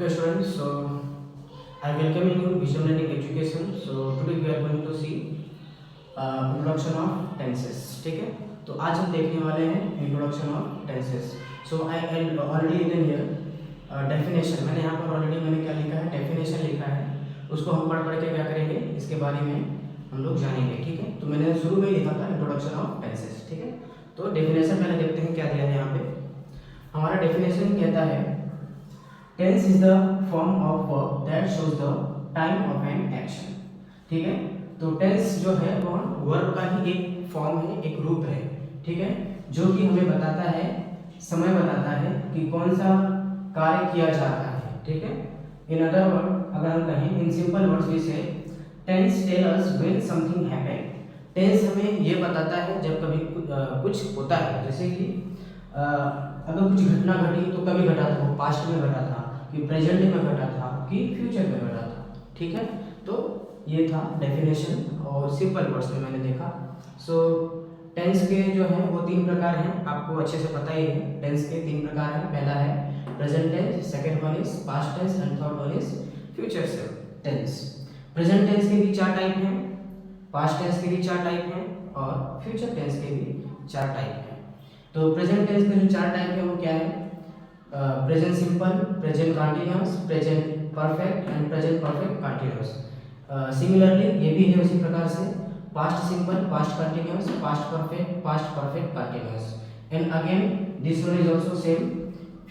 Okay, students. So I welcome you to Visual Learning Education. So today we are going to see introduction of tenses. ठीक है, तो आज हम देखने वाले हैं introduction of tenses. So I already written here definition. मैंने यहाँ पर already मैंने क्या लिखा है, definition लिखा है. उसको हम पढ़ के क्या करेंगे, इसके बारे में हम लोग जानेंगे. ठीक है, तो मैंने शुरू में ही लिखा था introduction of tenses. ठीक है, तो definition पहले देखते हैं क्या दिया है यहाँ पे. हमारा definition कहता है tense is the form of verb that shows the time of an action. ठीक है, तो टेंस जो है वह वर्ब का ही एक फॉर्म है, एक रूप है. ठीक है, जो कि हमें बताता है, समय बताता है कि कौन सा कार्य किया जा रहा है. ठीक है, इन अदर वर्ड अगर हम कहें, in simple words we say tense tell us when something happened. Tense हमें ये बताता है जब कभी कुछ होता है. जैसे कि अगर कुछ घटना घटी तो कभी घटा था, वो पास्ट में घटा था, कि प्रेजेंट में घटा था, कि फ्यूचर में घटा था. ठीक है, तो ये था डेफिनेशन और सिंपल वर्ड्स में मैंने देखा. सो टेंस के जो है वो तीन प्रकार हैं, आपको अच्छे से पता ही है. टेंस के तीन प्रकार हैं. पहला है present tense, second one is past tense and third one is future tense. Present tense के भी चार टाइप हैं, पास्ट टेंस के भी चार टाइप हैं और फ्यूचर टेंस के भी चार टाइप हैं. तो प्रेजेंट टेंस के जो चार टाइप है वो क्या है? Present simple, present continuous, present perfect and present perfect continuous. Similarly ये भी है उसी प्रकार से past simple, past continuous, past perfect continuous. And again this one is also same,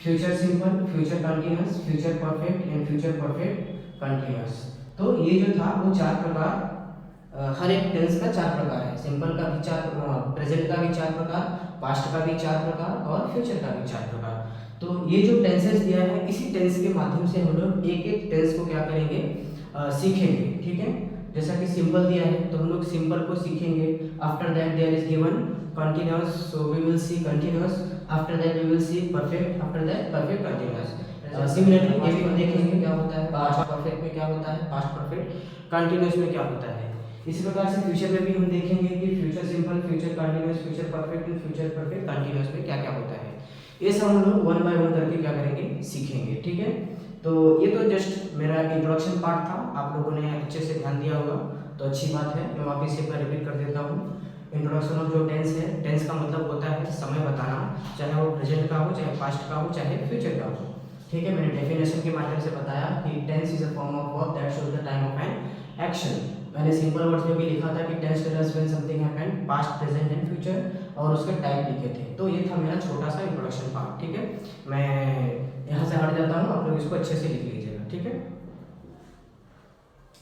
future simple, future continuous, future perfect and future perfect continuous. तो ये जो था वो चार प्रकार, हर एक टेंस का चार प्रकार है. सिंपल का भी चार, प्रेजेंट का भी चार प्रकार, पास्ट का भी चार प्रकार और फ्यूचर का भी चार प्रकार. तो ये जो टेंसेस दिया है, इसी टेंस के माध्यम से हम लोग एक एक टेंस को क्या करेंगे, सीखेंगे. ठीक है, जैसा कि सिंपल दिया है तो हम लोग सिंपल को सीखेंगे. After that there is given continuous, so we will see continuous. After that we will see perfect, after that perfect continuous. Similarly ये भी हम देखेंगे क्या होता है, पास्ट परफेक्ट में क्या होता है, पास्ट परफेक्ट कंटीन्यूअस में क्या होता है. इसी प्रकार से फ्यूचर में भी हम देखेंगे कि future simple, future continuous, future perfect and future perfect continuous में क्या क्या होता है. ये सब हम लोग वन बाय वन करके क्या करेंगे, सीखेंगे. ठीक है, तो ये तो जस्ट मेरा इंट्रोडक्शन पार्ट था. आप लोगों ने अच्छे से ध्यान दिया होगा तो अच्छी बात है. मैं वापस से रिपीट कर देता हूँ. इंट्रोडक्शन ऑफ जो टेंस है, टेंस का मतलब होता है समय बताना, चाहे वो प्रेजेंट का हो, चाहे पास्ट का हो, चाहे फ्यूचर का हो. ठीक है, मैंने डेफिनेशन के माध्यम से बताया कि tense is a form of verb that shows the time of an action. मैंने सिंपल वर्ड्स में भी लिखा था कि tense tell us when something happened, past, present and future, और उसके टाइप लिखे थे. तो ये था मेरा छोटा सा इंट्रोडक्शन पार्ट. ठीक है, मैं यहाँ से हट जाता हूँ, आप लोग इसको अच्छे से लिख लीजिएगा. ठीक है.